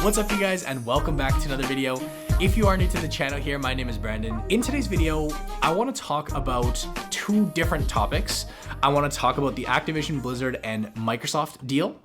What's up you guys, and welcome back to another video. If you are new to the channel here, my name is Brandon. In today's video, I want to talk about two different topics. I want to talk about the Activision Blizzard and Microsoft deal,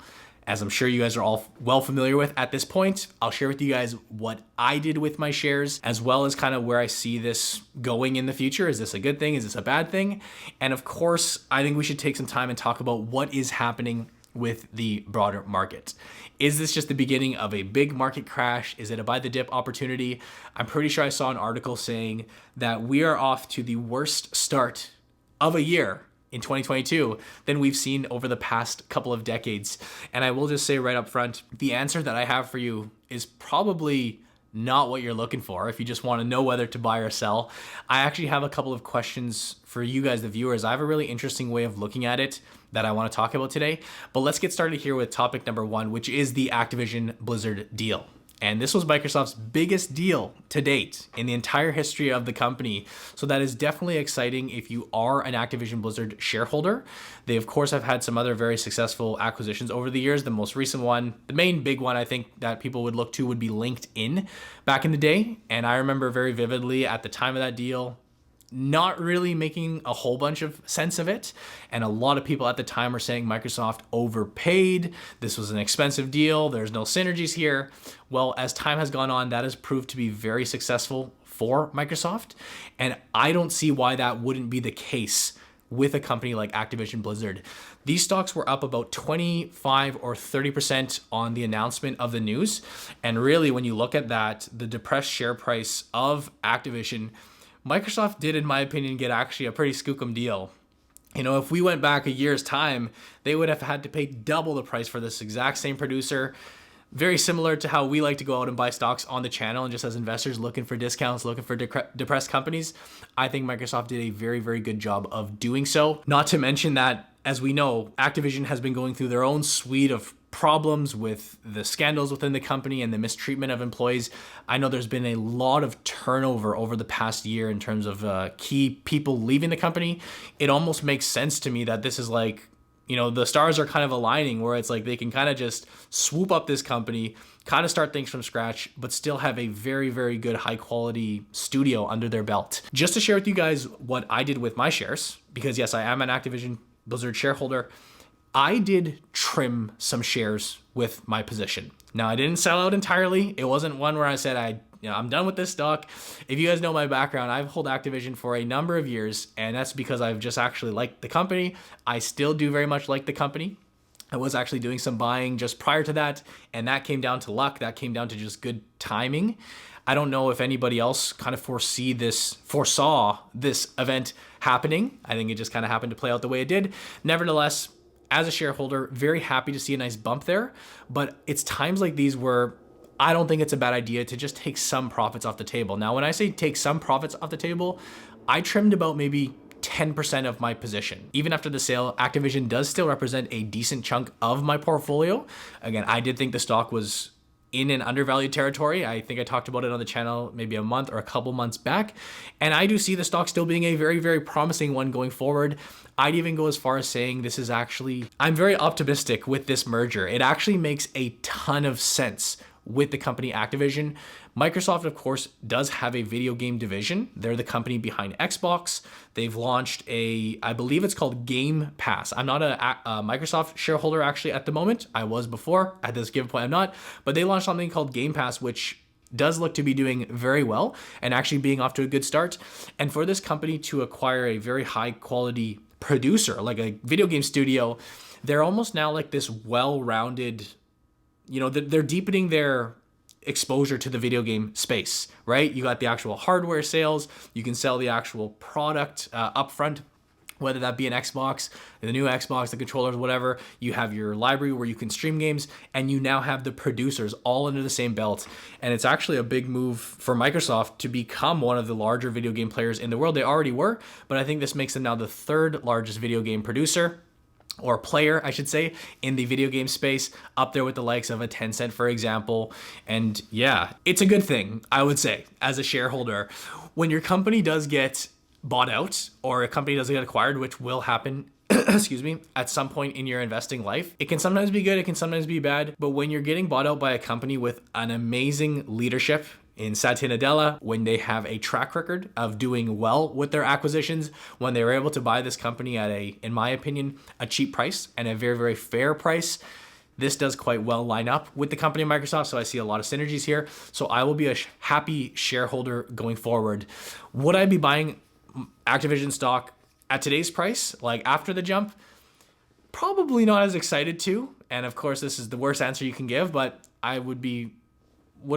as I'm sure you guys are all well familiar with at this point. I'll share with you guys what I did with my shares, as well as kind of where I see this going in the future. Is this a good thing? Is this a bad thing? And of course, I think we should take some time and talk about what is happening with the broader market. Is this just the beginning of a big market crash? Is it a buy the dip opportunity? I'm pretty sure I saw an article saying that we are off to the worst start of a year in 2022 than we've seen over the past couple of decades. And I will just say right up front, the answer that I have for you is probably not what you're looking for if you just want to know whether to buy or sell. I actually have a couple of questions for you guys, the viewers. I have a really interesting way of looking at it that I want to talk about today. But let's get started here with topic number one, which is the Activision Blizzard deal. And this was Microsoft's biggest deal to date in the entire history of the company. So that is definitely exciting if you are an Activision Blizzard shareholder. They, of course, have had some other very successful acquisitions over the years. The most recent one, the main big one I think that people would look to would be LinkedIn back in the day. And I remember very vividly at the time of that deal, not really making a whole bunch of sense of it. And a lot of people at the time were saying Microsoft overpaid. This was an expensive deal. There's no synergies here. Well, as time has gone on, that has proved to be very successful for Microsoft. And I don't see why that wouldn't be the case with a company like Activision Blizzard. These stocks were up about 25 or 30% on the announcement of the news. And really, when you look at that, the depressed share price of Activision, Microsoft did, in my opinion, get actually a pretty skookum deal. You know, if we went back a year's time, they would have had to pay double the price for this exact same producer. Very similar to how we like to go out and buy stocks on the channel, and just as investors looking for discounts, looking for depressed companies, I think Microsoft did a very, very good job of doing so. Not to mention that, as we know, Activision has been going through their own suite of problems with the scandals within the company and the mistreatment of employees. I know there's been a lot of turnover over the past year in terms of key people leaving the company. It almost makes sense to me that this is like, you know, the stars are kind of aligning where it's like they can kind of just swoop up this company, kind of start things from scratch, but still have a very, very good high quality studio under their belt. Just to share with you guys what I did with my shares, because yes, I am an Activision Blizzard shareholder, I did trim some shares with my position. Now, I didn't sell out entirely. It wasn't one where I said, I'm done with this stock. If you guys know my background, I've held Activision for a number of years, and that's because I've just actually liked the company. I still do very much like the company. I was actually doing some buying just prior to that, and that came down to luck. That came down to just good timing. I don't know if anybody else kind of foresaw this event happening. I think it just kind of happened to play out the way it did. Nevertheless, as a shareholder, very happy to see a nice bump there, but it's times like these where I don't think it's a bad idea to just take some profits off the table. Now, when I say take some profits off the table, I trimmed about maybe 10% of my position. Even after the sale, Activision does still represent a decent chunk of my portfolio. Again, I did think the stock was in an undervalued territory. I think I talked about it on the channel maybe a month or a couple months back. And I do see the stock still being a very, very promising one going forward. I'd even go as far as saying this is actually, I'm very optimistic with this merger. It actually makes a ton of sense with the company Activision. Microsoft, of course, does have a video game division. They're the company behind Xbox. They've launched I believe it's called Game Pass. I'm not a Microsoft shareholder actually at the moment. I was before. At this given point, I'm not. But they launched something called Game Pass, which does look to be doing very well and actually being off to a good start. And for this company to acquire a very high quality producer, like a video game studio, they're almost now like this well-rounded, you know, they're deepening their exposure to the video game space, right? You got the actual hardware sales. You can sell the actual product upfront, whether that be an Xbox, the new Xbox, the controllers, whatever. You have your library where you can stream games, and you now have the producers all under the same belt. And it's actually a big move for Microsoft to become one of the larger video game players in the world. They already were, but I think this makes them now the third largest video game producer, or player, I should say, in the video game space, up there with the likes of a Tencent, for example. And yeah, it's a good thing, I would say, as a shareholder. When your company does get bought out, or a company does get acquired, which will happen excuse me, at some point in your investing life. It can sometimes be good, it can sometimes be bad, but when you're getting bought out by a company with an amazing leadership in Satya Nadella, when they have a track record of doing well with their acquisitions, when they were able to buy this company at in my opinion, a cheap price and a very, very fair price, this does quite well line up with the company Microsoft, so I see a lot of synergies here. So I will be a happy shareholder going forward. Would I be buying Activision stock at today's price, like after the jump? Probably not as excited to. And of course, this is the worst answer you can give, but I would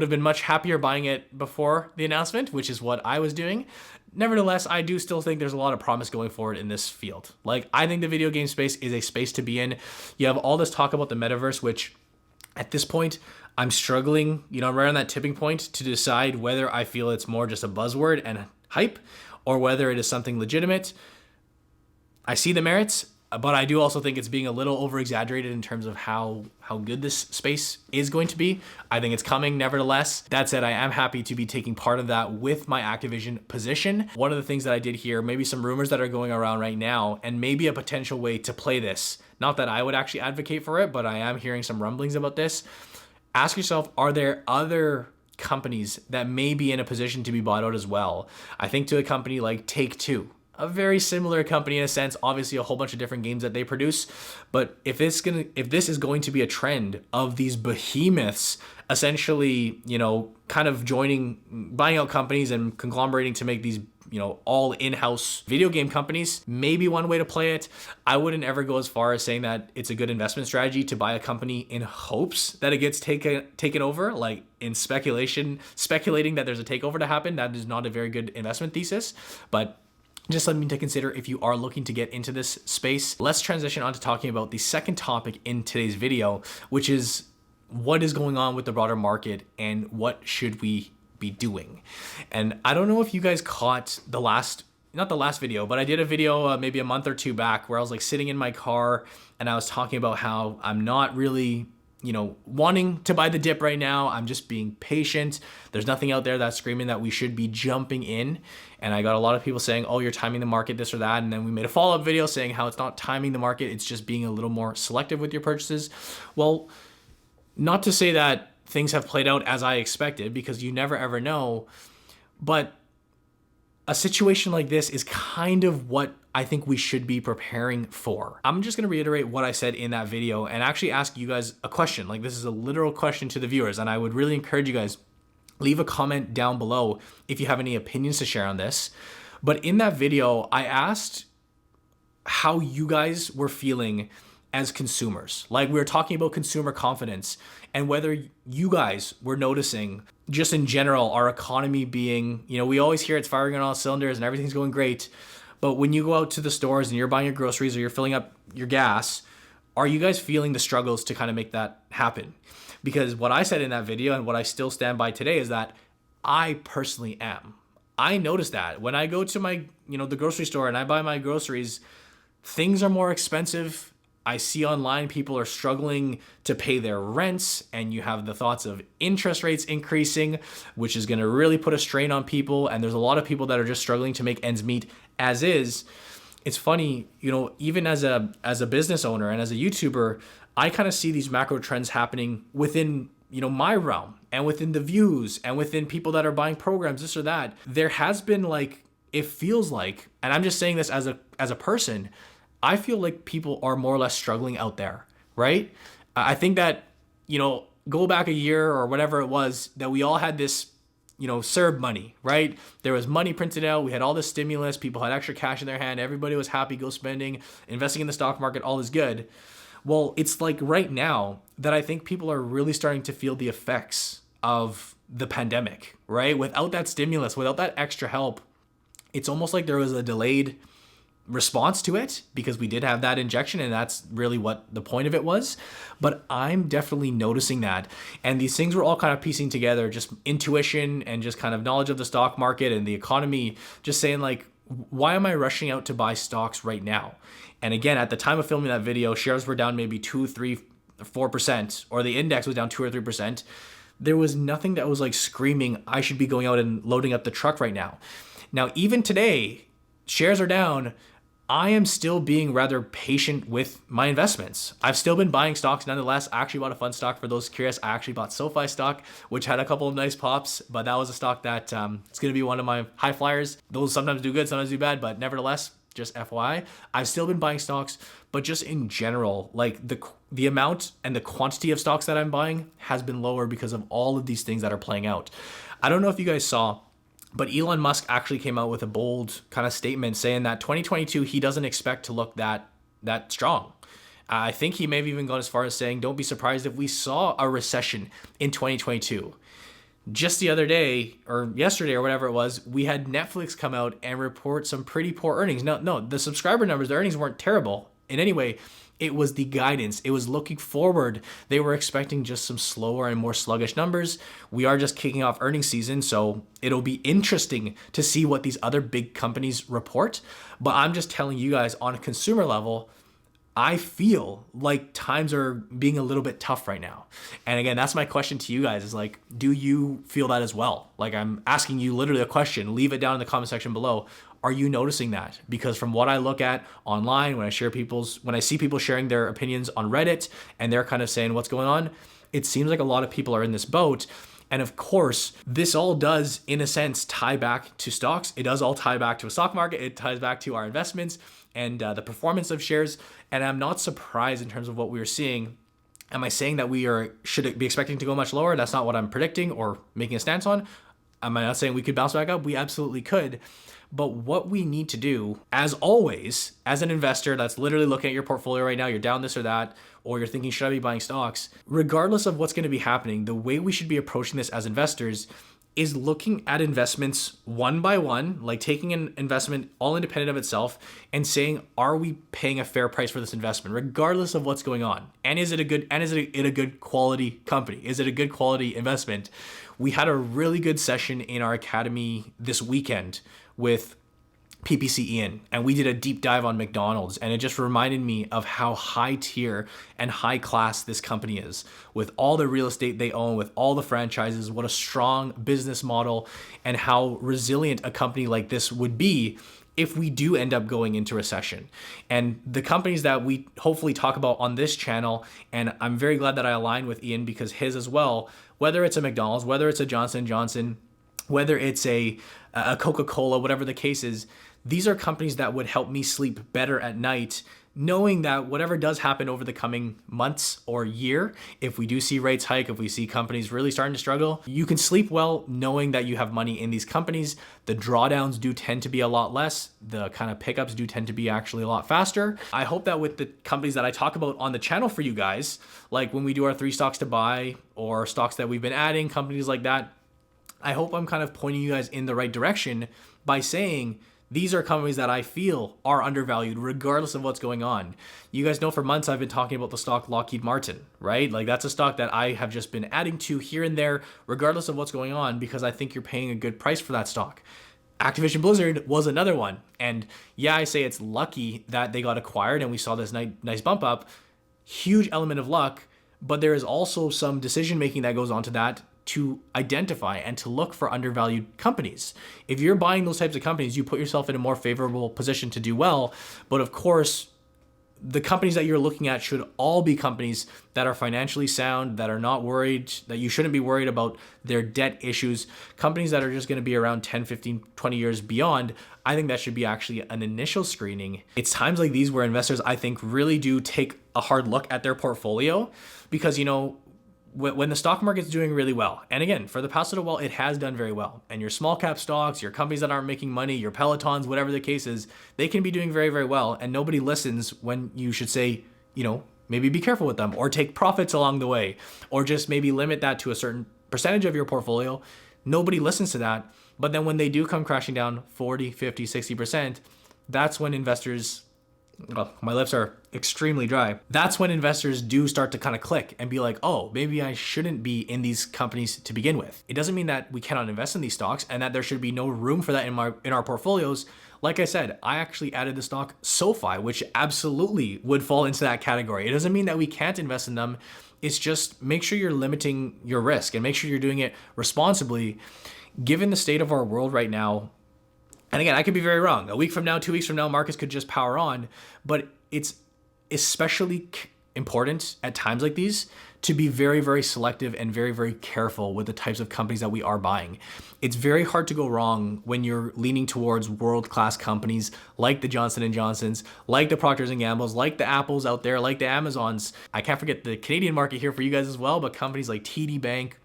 have been much happier buying it before the announcement, which is what I was doing. Nevertheless, I do still think there's a lot of promise going forward in this field. Like, I think the video game space is a space to be in. You have all this talk about the metaverse, which at this point, I'm struggling, I'm right on that tipping point to decide whether I feel it's more just a buzzword and hype or whether it is something legitimate. I see the merits, but I do also think it's being a little over-exaggerated in terms of how good this space is going to be. I think it's coming nevertheless. That said, I am happy to be taking part of that with my Activision position. One of the things that I did hear, maybe some rumors that are going around right now, and maybe a potential way to play this. Not that I would actually advocate for it, but I am hearing some rumblings about this. Ask yourself, are there other companies that may be in a position to be bought out as well? I think to a company like Take-Two, a very similar company in a sense, obviously a whole bunch of different games that they produce. But if this is going to be a trend of these behemoths essentially, kind of buying out companies and conglomerating to make these, all in-house video game companies, maybe one way to play it. I wouldn't ever go as far as saying that it's a good investment strategy to buy a company in hopes that it gets taken over, like in speculating that there's a takeover to happen. That is not a very good investment thesis, but just something to consider if you are looking to get into this space. Let's transition on to talking about the second topic in today's video, which is what is going on with the broader market and what should we be doing. And I don't know if you guys caught not the last video, but I did a video maybe a month or two back where I was like sitting in my car and I was talking about how I'm not really wanting to buy the dip right now. I'm just being patient. There's nothing out there that's screaming that we should be jumping in. And I got a lot of people saying, oh, you're timing the market, this or that. And then we made a follow-up video saying how it's not timing the market. It's just being a little more selective with your purchases. Well, not to say that things have played out as I expected, because you never ever know. But a situation like this is kind of what I think we should be preparing for. I'm just going to reiterate what I said in that video and actually ask you guys a question. Like, this is a literal question to the viewers, and I would really encourage you guys, leave a comment down below if you have any opinions to share on this. But in that video, I asked how you guys were feeling as consumers. Like, we were talking about consumer confidence and whether you guys were noticing just in general our economy being, we always hear it's firing on all cylinders and everything's going great. But when you go out to the stores and you're buying your groceries or you're filling up your gas, are you guys feeling the struggles to kind of make that happen? Because what I said in that video and what I still stand by today is that I personally am. I notice that when I go to my, the grocery store and I buy my groceries, things are more expensive. I see online people are struggling to pay their rents, and you have the thoughts of interest rates increasing, which is going to really put a strain on people. And there's a lot of people that are just struggling to make ends meet as is. It's funny, even as a business owner and as a YouTuber, I kind of see these macro trends happening within, my realm and within the views and within people that are buying programs, this or that. There has been it feels like, and I'm just saying this as a person, I feel like people are more or less struggling out there, right? I think that, go back a year or whatever it was that we all had this, CERB money, right? There was money printed out. We had all this stimulus. People had extra cash in their hand. Everybody was happy, go spending, investing in the stock market, all is good. Well, it's like right now that I think people are really starting to feel the effects of the pandemic, right? Without that stimulus, without that extra help, it's almost like there was a delayed response to it because we did have that injection, and that's really what the point of it was. But I'm definitely noticing that, and these things were all kind of piecing together, just intuition and just kind of knowledge of the stock market and the economy, just saying why am I rushing out to buy stocks right now? And again, at the time of filming that video, shares were down maybe 2, 3, 4%, or the index was down 2 or 3%. There was nothing that was screaming, I should be going out and loading up the truck right now. Now, even today, shares are down. I am still being rather patient with my investments. I've still been buying stocks nonetheless. I actually bought a fun stock for those curious. I actually bought SoFi stock, which had a couple of nice pops, but that was a stock that it's going to be one of my high flyers. Those sometimes do good, sometimes do bad, but nevertheless, just FYI, I've still been buying stocks, but just in general, like the amount and the quantity of stocks that I'm buying has been lower because of all of these things that are playing out. I don't know if you guys saw, but Elon Musk actually came out with a bold kind of statement saying that 2022, he doesn't expect to look that strong. I think he may have even gone as far as saying, don't be surprised if we saw a recession in 2022. Just the other day or yesterday or whatever it was, we had Netflix come out and report some pretty poor earnings. No, the subscriber numbers, the earnings weren't terrible in any way. It was the guidance. It was looking forward. They were expecting just some slower and more sluggish numbers. We are just kicking off earnings season, so it'll be interesting to see what these other big companies report. But I'm just telling you guys on a consumer level, I feel like times are being a little bit tough right now. And again, that's my question to you guys is like, do you feel that as well? Like I'm asking you literally a question, leave it down in the comment section below. Are you noticing that? Because from what I look at online, when I see people sharing their opinions on Reddit and they're kind of saying what's going on, it seems like a lot of people are in this boat. And of course, this all does, in a sense, tie back to stocks. It does all tie back to a stock market. It ties back to our investments and the performance of shares. And I'm not surprised in terms of what we are seeing. Am I saying that should be expecting to go much lower? That's not what I'm predicting or making a stance on. Am I not saying we could bounce back up? We absolutely could. But what we need to do, as always, as an investor that's literally looking at your portfolio right now, you're down this or that, or you're thinking, should I be buying stocks? Regardless of what's going to be happening, the way we should be approaching this as investors is looking at investments one by one, like taking an investment all independent of itself and saying, are we paying a fair price for this investment, regardless of what's going on? And is it a good quality company? Is it a good quality investment? We had a really good session in our academy this weekend with PPC Ian, and we did a deep dive on McDonald's, and it just reminded me of how high tier and high class this company is with all the real estate they own, with all the franchises, what a strong business model, and how resilient a company like this would be if we do end up going into recession. And the companies that we hopefully talk about on this channel, and I'm very glad that I aligned with Ian because his as well, whether it's a McDonald's, whether it's a Johnson & Johnson, whether it's a Coca-Cola, whatever the case is, these are companies that would help me sleep better at night, knowing that whatever does happen over the coming months or year, if we do see rates hike, if we see companies really starting to struggle, you can sleep well knowing that you have money in these companies. The drawdowns do tend to be a lot less. The kind of pickups do tend to be actually a lot faster. I hope that with the companies that I talk about on the channel for you guys, like when we do our 3 stocks to buy or stocks that we've been adding, companies like that, I hope I'm kind of pointing you guys in the right direction by saying these are companies that I feel are undervalued regardless of what's going on. You guys know for months I've been talking about the stock Lockheed Martin, right? Like that's a stock that I have just been adding to here and there regardless of what's going on because I think you're paying a good price for that stock. Activision Blizzard was another one. And yeah, I say it's lucky that they got acquired and we saw this nice bump up. Huge element of luck, but there is also some decision making that goes on to that to identify and to look for undervalued companies. If you're buying those types of companies, you put yourself in a more favorable position to do well. But of course, the companies that you're looking at should all be companies that are financially sound, that are not worried, that you shouldn't be worried about their debt issues, companies that are just going to be around 10, 15, 20 years beyond. I think that should be actually an initial screening. It's times like these where investors, I think, really do take a hard look at their portfolio because, you know, when the stock market's doing really well, and again, for the past little while, it has done very well, and your small cap stocks, your companies that aren't making money, your Pelotons, whatever the case is, they can be doing very, very well, and nobody listens when you should say, you know, maybe be careful with them, or take profits along the way, or just maybe limit that to a certain percentage of your portfolio. Nobody listens to that, but then when they do come crashing down 40, 50, 60%, that's when investors, well, my lips are extremely dry. That's when investors do start to kind of click and be like, oh, maybe I shouldn't be in these companies to begin with. It doesn't mean that we cannot invest in these stocks and that there should be no room for that in our portfolios. Like I said, I actually added the stock SoFi, which absolutely would fall into that category. It doesn't mean that we can't invest in them. It's just make sure you're limiting your risk and make sure you're doing it responsibly. Given the state of our world right now, And again, I could be very wrong. A week from now, 2 weeks from now, markets could just power on. But it's especially important at times like these to be very, very selective and very, very careful with the types of companies that we are buying. It's very hard to go wrong when you're leaning towards world-class companies like the Johnson & Johnsons, like the Procters & Gamble's, like the Apples out there, like the Amazons. I can't forget the Canadian market here for you guys as well, but companies like TD Bank,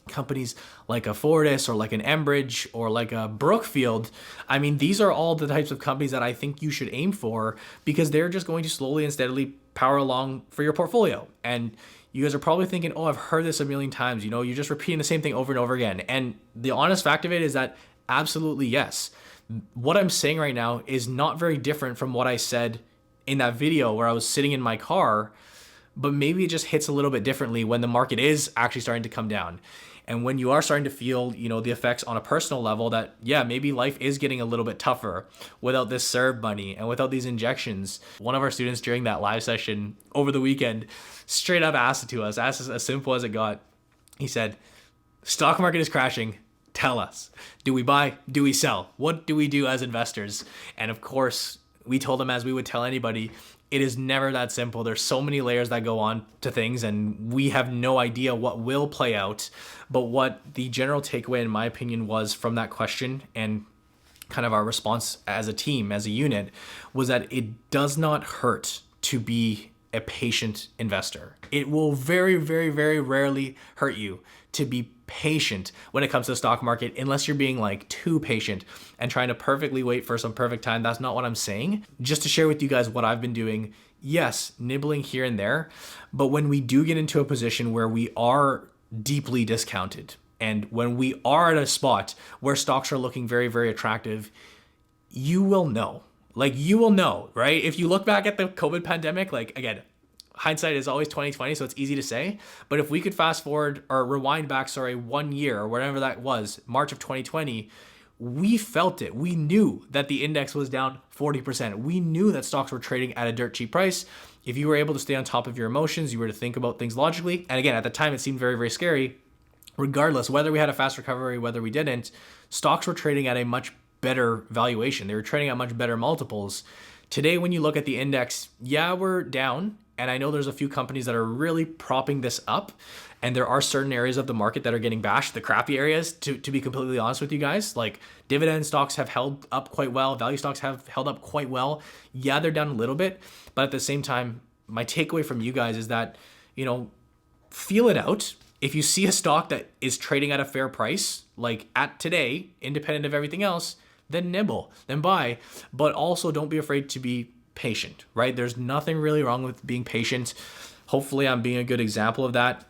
companies like a Fortis or like an Enbridge or like a Brookfield. I mean, these are all the types of companies that I think you should aim for because they're just going to slowly and steadily power along for your portfolio. And you guys are probably thinking, oh, I've heard this a million times. You know, you're just repeating the same thing over and over again. And the honest fact of it is that absolutely yes. What I'm saying right now is not very different from what I said in that video where I was sitting in my car, but maybe it just hits a little bit differently when the market is actually starting to come down. And when you are starting to feel, you know, the effects on a personal level that, yeah, maybe life is getting a little bit tougher without this CERB money and without these injections. One of our students during that live session over the weekend straight up asked us as simple as it got. He said, stock market is crashing. Tell us, do we buy? Do we sell? What do we do as investors? And of course, we told him, as we would tell anybody, it is never that simple. There's so many layers that go on to things and we have no idea what will play out. But what the general takeaway, in my opinion, was from that question and kind of our response as a team, as a unit, was that it does not hurt to be a patient investor. It will very, very, very rarely hurt you to be patient when it comes to the stock market, unless you're being like too patient and trying to perfectly wait for some perfect time. That's not what I'm saying. Just to share with you guys what I've been doing. Yes, nibbling here and there, but when we do get into a position where we are deeply discounted and when we are at a spot where stocks are looking very, very attractive, you will know. Like, you will know, right? If you look back at the COVID pandemic, like, again, hindsight is always 2020, so it's easy to say. But if we could fast forward or rewind back, 1 year or whatever that was, March of 2020, we felt it. We knew that the index was down 40%. We knew that stocks were trading at a dirt cheap price. If you were able to stay on top of your emotions, you were to think about things logically. And again, at the time, it seemed very, very scary. Regardless, whether we had a fast recovery, whether we didn't, stocks were trading at a much better valuation. They were trading at much better multiples. Today, when you look at the index, yeah, we're down. And I know there's a few companies that are really propping this up. And there are certain areas of the market that are getting bashed, the crappy areas, to be completely honest with you guys. Like, dividend stocks have held up quite well. Value stocks have held up quite well. Yeah, they're down a little bit. But at the same time, my takeaway from you guys is that, you know, feel it out. If you see a stock that is trading at a fair price, like at today, independent of everything else, then nibble, then buy. But also don't be afraid to be patient, right? There's nothing really wrong with being patient. Hopefully I'm being a good example of that,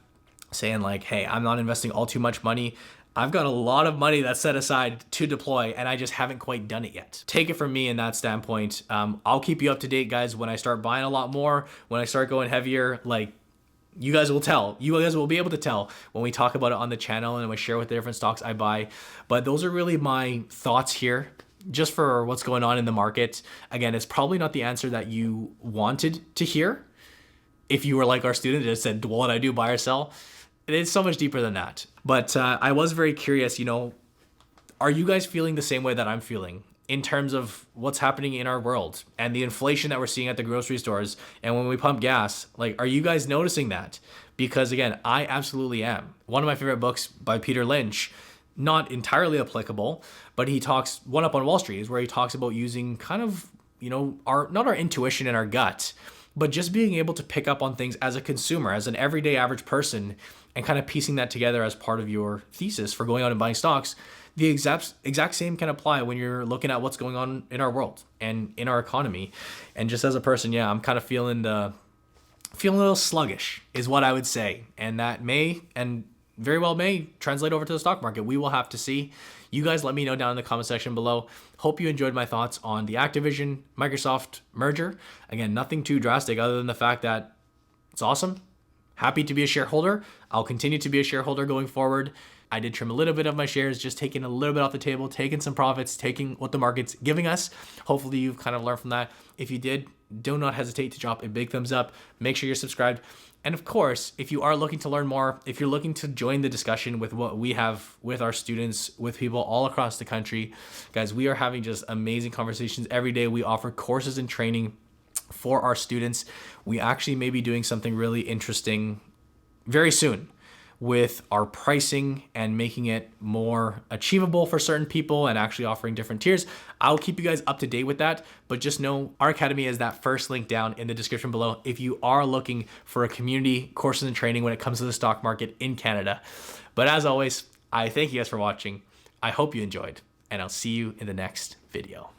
saying like, hey, I'm not investing all too much money. I've got a lot of money that's set aside to deploy and I just haven't quite done it yet. Take it from me in that standpoint. I'll keep you up to date, guys, when I start buying a lot more, when I start going heavier. Like, you guys will tell. You guys will be able to tell when we talk about it on the channel and we share with the different stocks I buy. But those are really my thoughts here, just for what's going on in the market. Again, it's probably not the answer that you wanted to hear. If you were like our student that said, what I do, buy or sell. It's so much deeper than that. But I was very curious, you know, are you guys feeling the same way that I'm feeling in terms of what's happening in our world and the inflation that we're seeing at the grocery stores and when we pump gas? Like, are you guys noticing that? Because again, I absolutely am. One of my favorite books by Peter Lynch, not entirely applicable, but he talks, One Up on Wall Street, is where he talks about using kind of, you know, not our intuition and our gut, but just being able to pick up on things as a consumer, as an everyday average person, and kind of piecing that together as part of your thesis for going out and buying stocks. The exact same can apply when you're looking at what's going on in our world and in our economy. And just as a person, yeah, I'm kind of feeling a little sluggish is what I would say. And that may, and very well may, translate over to the stock market. We will have to see. You guys let me know down in the comment section below. Hope you enjoyed my thoughts on the Activision Microsoft merger. Again, nothing too drastic other than the fact that it's awesome. Happy to be a shareholder. I'll continue to be a shareholder going forward. I did trim a little bit of my shares, just taking a little bit off the table, taking some profits, taking what the market's giving us. Hopefully you've kind of learned from that. If you did, do not hesitate to drop a big thumbs up. Make sure you're subscribed. And of course, if you are looking to learn more, if you're looking to join the discussion with what we have with our students, with people all across the country, guys, we are having just amazing conversations every day. We offer courses and training for our students. We actually may be doing something really interesting very soon with our pricing and making it more achievable for certain people and actually offering different tiers. I'll keep you guys up to date with that, but just know our academy is that first link down in the description below if you are looking for a community, courses and training when it comes to the stock market in Canada. But as always, I thank you guys for watching. I hope you enjoyed, and I'll see you in the next video.